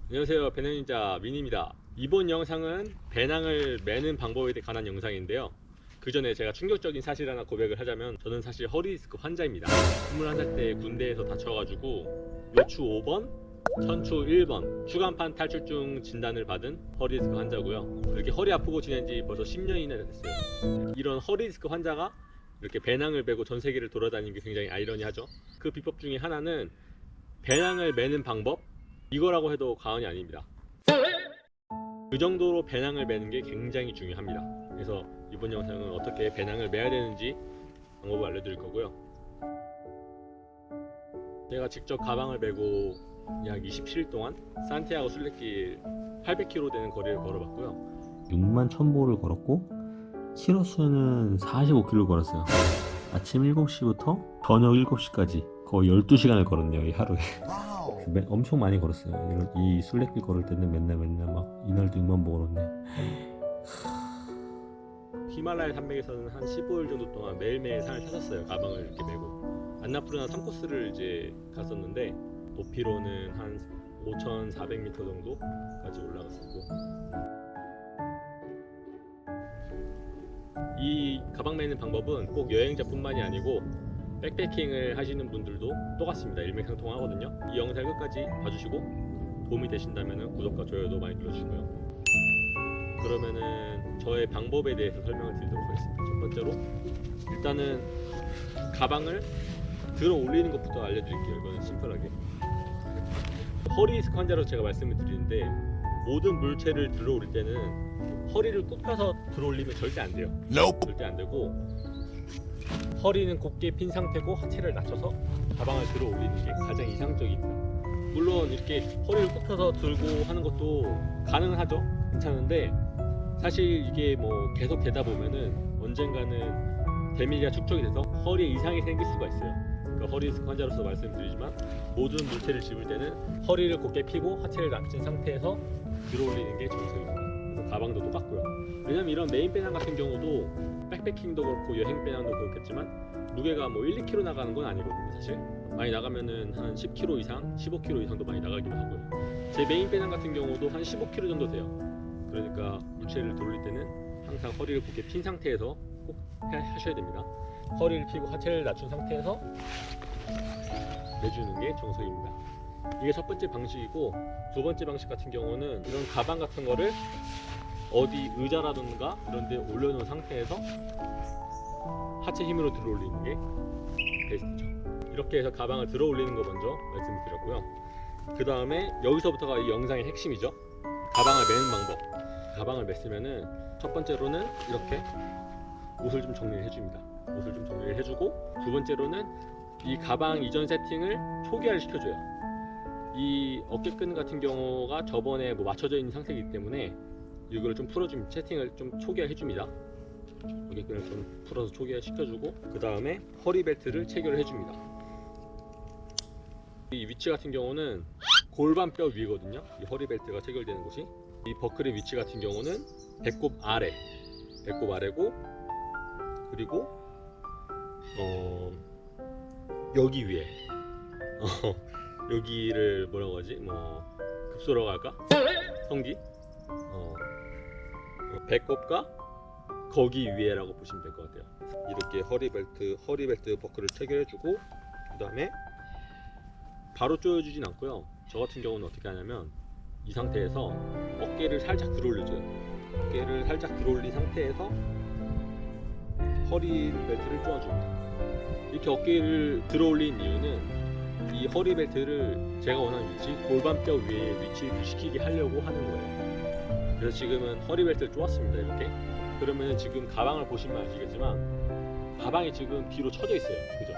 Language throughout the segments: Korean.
안녕하세요, 배낭인자 민입니다. 이번 영상은 배낭을 매는 방법에 관한 영상인데요. 그 전에 제가 충격적인 사실 하나 고백을 하자면, 저는 사실 허리디스크 환자입니다. 21살 때 군대에서 다쳐가지고 요추 5번, 천추 1번 추간판 탈출증 진단을 받은 허리디스크 환자고요. 이렇게 허리 아프고 지낸 지 벌써 10년이나 됐어요. 이런 허리디스크 환자가 이렇게 배낭을 메고 전 세계를 돌아다니는 게 굉장히 아이러니하죠. 그 비법 중에 하나는 배낭을 매는 방법, 이거라고 해도 과언이 아닙니다. 그 정도로 배낭을 매는 게 굉장히 중요합니다. 그래서 이번 영상은 어떻게 배낭을 매야 되는지 방법을 알려드릴 거고요. 제가 직접 가방을 메고 약 27일 동안 산티아고 순례길 800km 되는 거리를 걸어봤고요. 6만 1000보를 걸었고 키로수는 45km 걸었어요. 아침 7시부터 저녁 7시까지 거의 12시간을 걸었네요, 이 하루에. 엄청 많이 걸었어요. 이 순례길 걸을 때는 맨날 막 이날도 6만 보 걸었네. 히말라야 산맥에서는 한 15일 정도 동안 매일매일 산을 타셨어요. 가방을 이렇게 메고 안나푸르나 3코스를 이제 갔었는데, 높이로는 한 5,400m 정도까지 올라갔었고, 이 가방 매는 방법은 꼭 여행자뿐만이 아니고 백패킹을 하시는 분들도 똑같습니다. 일맥상통하거든요. 이 영상 끝까지 봐주시고 도움이 되신다면 구독과 좋아요도 많이 눌러주시고요. 그러면은 저의 방법에 대해서 설명을 드리도록 하겠습니다. 첫 번째로 일단은 가방을 들어 올리는 것부터 알려드릴게요. 이거는 심플하게. 허리디스크 환자로 제가 말씀을 드리는데, 모든 물체를 들어 올릴 때는 허리를 굽혀서 들어 올리면 절대 안 돼요. 절대 안 되고, 허리는 곧게 핀 상태고 하체를 낮춰서 가방을 들어 올리는 게 가장 이상적입니다. 물론 이렇게 허리를 굽혀서 들고 하는 것도 가능은 하죠. 괜찮은데, 사실 이게 뭐 계속 되다 보면은 언젠가는 데미지가 축적이 돼서 허리에 이상이 생길 수가 있어요. 그러니까 허리디스크 환자로서 말씀드리지만, 모든 물체를 집을 때는 허리를 곧게 펴고 하체를 낮춘 상태에서 들어 올리는 게 정석입니다. 그래서 가방도 똑같고요. 왜냐면 이런 메인 배낭 같은 경우도 백패킹도 그렇고 여행 배낭도 그렇겠지만 무게가 뭐 1, 2kg 나가는 건 아니거든요. 사실 많이 나가면은 한 10kg 이상, 15kg 이상도 많이 나가기도 하고요. 제 메인 배낭 같은 경우도 한 15kg 정도 돼요. 그러니까 물체를 돌릴 때는 항상 허리를 곧게 핀 상태에서 꼭 하셔야 됩니다. 허리를 펴고 하체를 낮춘 상태에서 내주는 게 정석입니다. 이게 첫 번째 방식이고, 두 번째 방식 같은 경우는 이런 가방 같은 거를 어디 의자라든가 이런 데 올려놓은 상태에서 하체 힘으로 들어 올리는 게 베스트죠. 이렇게 해서 가방을 들어 올리는 거 먼저 말씀드렸고요. 그 다음에 여기서부터가 이 영상의 핵심이죠. 가방을 매는 방법. 가방을 맸으면은 첫 번째로는 이렇게 옷을 좀 정리를 해줍니다. 옷을 좀 정리를 해주고, 두 번째로는 이 가방 이전 세팅을 초기화를 시켜줘요. 이 어깨끈 같은 경우가 저번에 뭐 맞춰져 있는 상태이기 때문에 이거를 좀 풀어주면, 세팅을 좀 초기화 해줍니다. 어깨끈을 좀 풀어서 초기화 시켜주고, 그 다음에 허리 벨트를 체결을 해줍니다. 이 위치 같은 경우는 골반뼈 위거든요. 이 허리 벨트가 체결되는 곳이. 이 버클의 위치 같은 경우는 배꼽 아래고, 그리고 여기 위에 여기를 뭐라고 하지? 뭐 급소라고 할까? 성기? 배꼽과 거기 위에라고 보시면 될 것 같아요. 이렇게 허리 벨트 버클을 체결해주고, 그 다음에 바로 조여주진 않고요. 저 같은 경우는 어떻게 하냐면, 이 상태에서 어깨를 살짝 들어 올려줘요. 어깨를 살짝 들어 올린 상태에서 허리 벨트를 조아줍니다. 이렇게 어깨를 들어 올린 이유는 이 허리 벨트를 제가 원하는 위치, 골반뼈 위에 위치시키게 하려고 하는 거예요. 그래서 지금은 허리 벨트를 조았습니다. 이렇게. 그러면 지금 가방을 보시면 아시겠지만 가방이 지금 뒤로 쳐져 있어요. 그죠?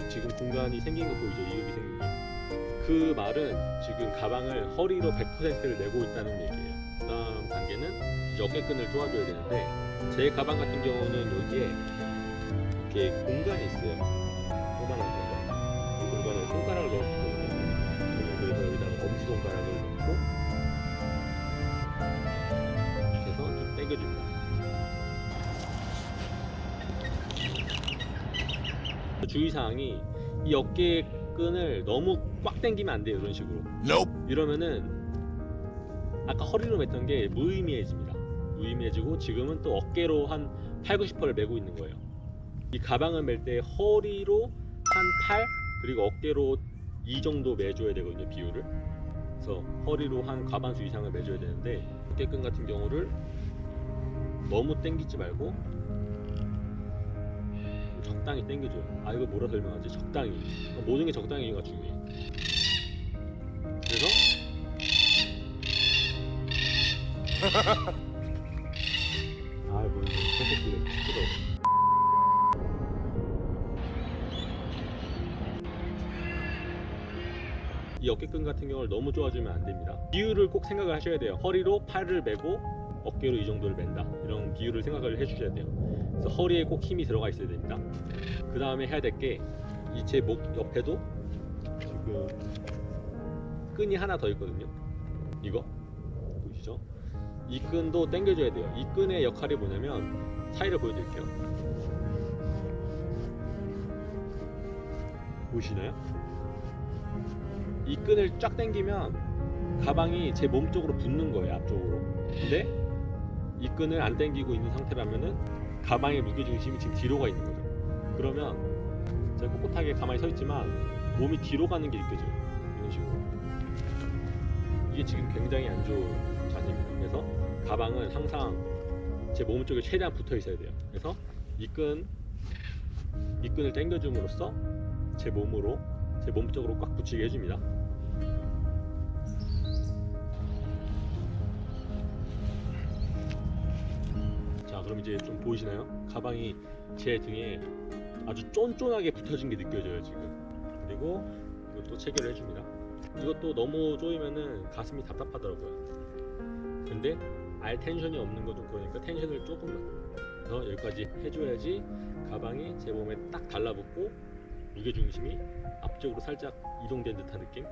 지금 공간이 생긴 거 보이죠? 이음이 생긴 게. 그 말은 지금 가방을 허리로 100%를 메고 있다는 얘기예요. 그 다음 단계는 이제 어깨끈을 조아줘야 되는데, 제 가방 같은 경우는 여기에 이렇게 공간이 있어요. 조그만한 공간. 이 공간에 손가락을 넣을 수 있거든요. 그래서 여기다가 엄지손가락을 넣고 이렇게 해서 좀 당겨줍니다. 주의사항이, 이 어깨끈을 너무 꽉 당기면 안 돼요. 이런 식으로. 이러면은 아까 허리로 맸던 게 무의미해집니다. 무의미해지고 지금은 또 어깨로 한 8, 90%를 메고 있는 거예요. 이 가방을 멜 때 허리로 한 8, 그리고 어깨로 2 정도 매줘야 되거든요, 비율을. 그래서 허리로 한 과반수 이상을 매줘야 되는데, 어깨끈 같은 경우를 너무 당기지 말고 적당히 당겨줘요. 아, 이거 뭐라 설명하지? 적당히. 모든 게 적당히가 중요해. 그래서 뭐야, 소속기를 시끄러워. 이 어깨끈 같은 경우를 너무 좋아지면 안 됩니다. 비율을 꼭 생각을 하셔야 돼요. 허리로 팔을 메고 어깨로 이 정도를 맨다, 이런 비율을 생각을 해주셔야 돼요. 그래서 허리에 꼭 힘이 들어가 있어야 됩니다. 그 다음에 해야 될 게, 이 제 목 옆에도 지금 끈이 하나 더 있거든요. 이거 보이시죠? 이 끈도 당겨줘야 돼요. 이 끈의 역할이 뭐냐면, 차이를 보여드릴게요. 보이시나요? 이 끈을 쫙 당기면 가방이 제 몸 쪽으로 붙는 거예요, 앞쪽으로. 근데 이 끈을 안 당기고 있는 상태라면은 가방의 무게중심이 지금 뒤로 가 있는 거죠. 그러면 제가 꼿꼿하게 가만히 서 있지만 몸이 뒤로 가는 게 느껴져요. 이런 식으로. 이게 지금 굉장히 안 좋은 자세입니다. 그래서 가방은 항상 제 몸 쪽에 최대한 붙어 있어야 돼요. 그래서 이 끈을 당겨줌으로써 제 몸 쪽으로 꽉 붙이게 해줍니다. 자, 그럼 이제 좀 보이시나요? 가방이 제 등에 아주 쫀쫀하게 붙어진 게 느껴져요, 지금. 그리고 이것도 체결을 해줍니다. 이것도 너무 조이면은 가슴이 답답하더라고요. 근데 아예 텐션이 없는 거 좀 그러니까 텐션을 조금 넣어서 여기까지 해줘야지 가방이 제 몸에 딱 달라붙고 무게중심이 앞쪽으로 살짝 이동된 듯한 느낌?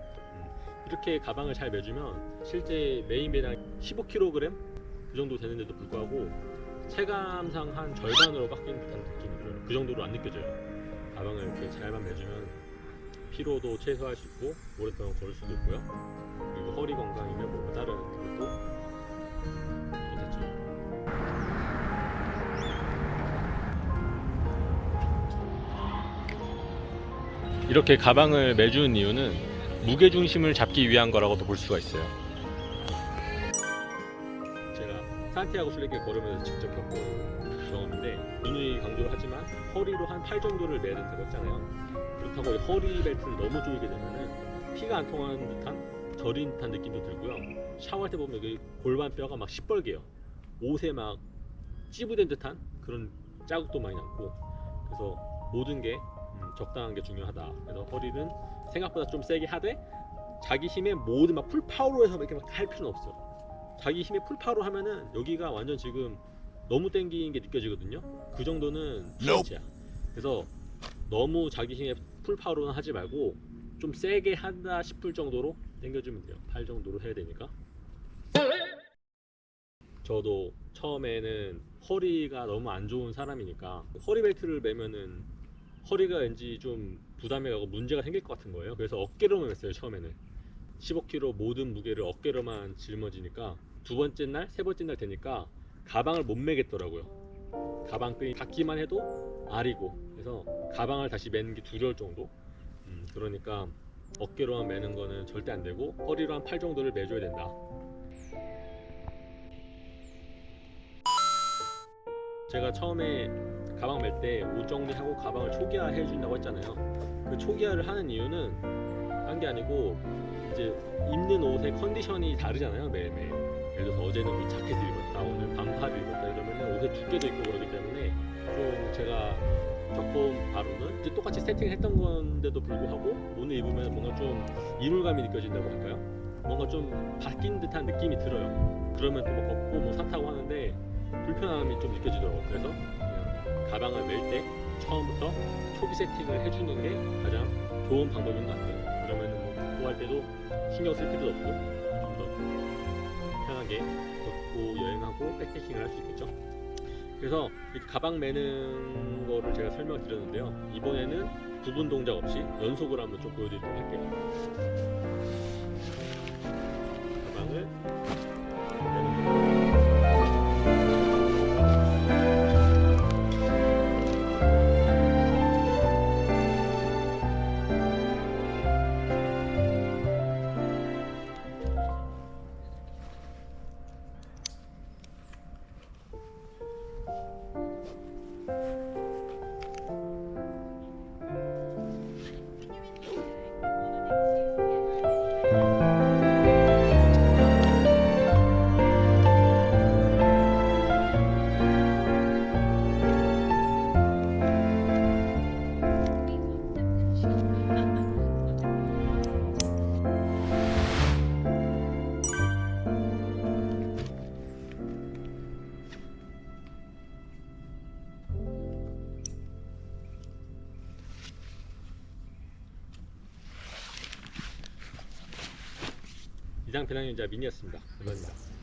이렇게 가방을 잘 매주면 실제 메인 배당 15kg 그 정도 되는데도 불구하고 체감상 한 절반으로 깎이는 듯한 느낌이 들어요. 그 정도로 안 느껴져요. 가방을 이렇게 잘만 매주면 피로도 최소화할 수 있고 오랫동안 걸을 수도 있고요. 그리고 허리 건강이면 뭐 다른 것도 괜찮죠. 이렇게 가방을 매주는 이유는 무게중심을 잡기 위한 거라고도 볼 수가 있어요. 제가 산티아고 순례길 걸으면서 직접 겪은 경험인데, 누누이 강조를 하지만 허리로 한 8 정도를 매야 된다고 했잖아요. 그렇다고 허리 벨트를 너무 조이게 되면은 피가 안 통하는 듯한 저린 듯한 느낌도 들고요. 샤워할 때 보면 여기 골반뼈가 막 시뻘개요. 옷에 막 찌부된 듯한 그런 자국도 많이 남고, 그래서 모든 게 적당한 게 중요하다. 그래서 허리는 생각보다 좀 세게 하되 자기 힘에 모든 막 풀파워로 해서 이렇게 막 할 필요는 없어요. 자기 힘에 풀파워로 하면은 여기가 완전 지금 너무 당기는 게 느껴지거든요. 그 정도는 피치야. 그래서 너무 자기 힘에 풀파워로는 하지 말고 좀 세게 한다 싶을 정도로 당겨주면 돼요. 8 정도로 해야 되니까. 저도 처음에는 허리가 너무 안 좋은 사람이니까 허리 벨트를 매면은 허리가 왠지 좀 부담이 가고 문제가 생길 것 같은 거예요. 그래서 어깨로만 맸어요, 처음에는. 15kg 모든 무게를 어깨로만 짊어지니까 두 번째 날, 세 번째 날 되니까 가방을 못 매겠더라고요. 가방 끈이 닿기만 해도 아리고, 그래서 가방을 다시 매는 게 두려울 정도. 그러니까 어깨로만 매는 거는 절대 안 되고 허리로 한 8 정도를 매줘야 된다. 제가 처음에 가방 맬 때 옷 정리하고 가방을 초기화 해준다고 했잖아요. 그 초기화를 하는 이유는 딴 게 아니고, 이제 입는 옷의 컨디션이 다르잖아요, 매일매일. 예를 들어서 어제는 이 자켓을 입었다, 오늘 반팔을 입었다 이러면 옷에 두께도 있고 그러기 때문에 좀 제가 겪은 바로는 이제 똑같이 세팅을 했던 건데도 불구하고 오늘 입으면 뭔가 좀 이물감이 느껴진다고 할까요? 뭔가 좀 바뀐 듯한 느낌이 들어요. 그러면 또 뭐 걷고 뭐 사 타고 하는데 불편함이 좀 느껴지더라고요. 그래서 그냥 가방을 멜 때 처음부터 초기 세팅을 해주는 게 가장 좋은 방법인 것 같아요. 그러면은 뭐 걷고 할 때도 신경 쓸 필요도 없고 좀 더 편하게 걷고 여행하고 백패킹을 할 수 있겠죠. 그래서 이렇게 가방 매는 거를 제가 설명을 드렸는데요. 이번에는 구분 동작 없이 연속으로 한번 좀 보여드리도록 할게요. 배낭을 이상 배낭 연자 미니였습니다. 감사합니다.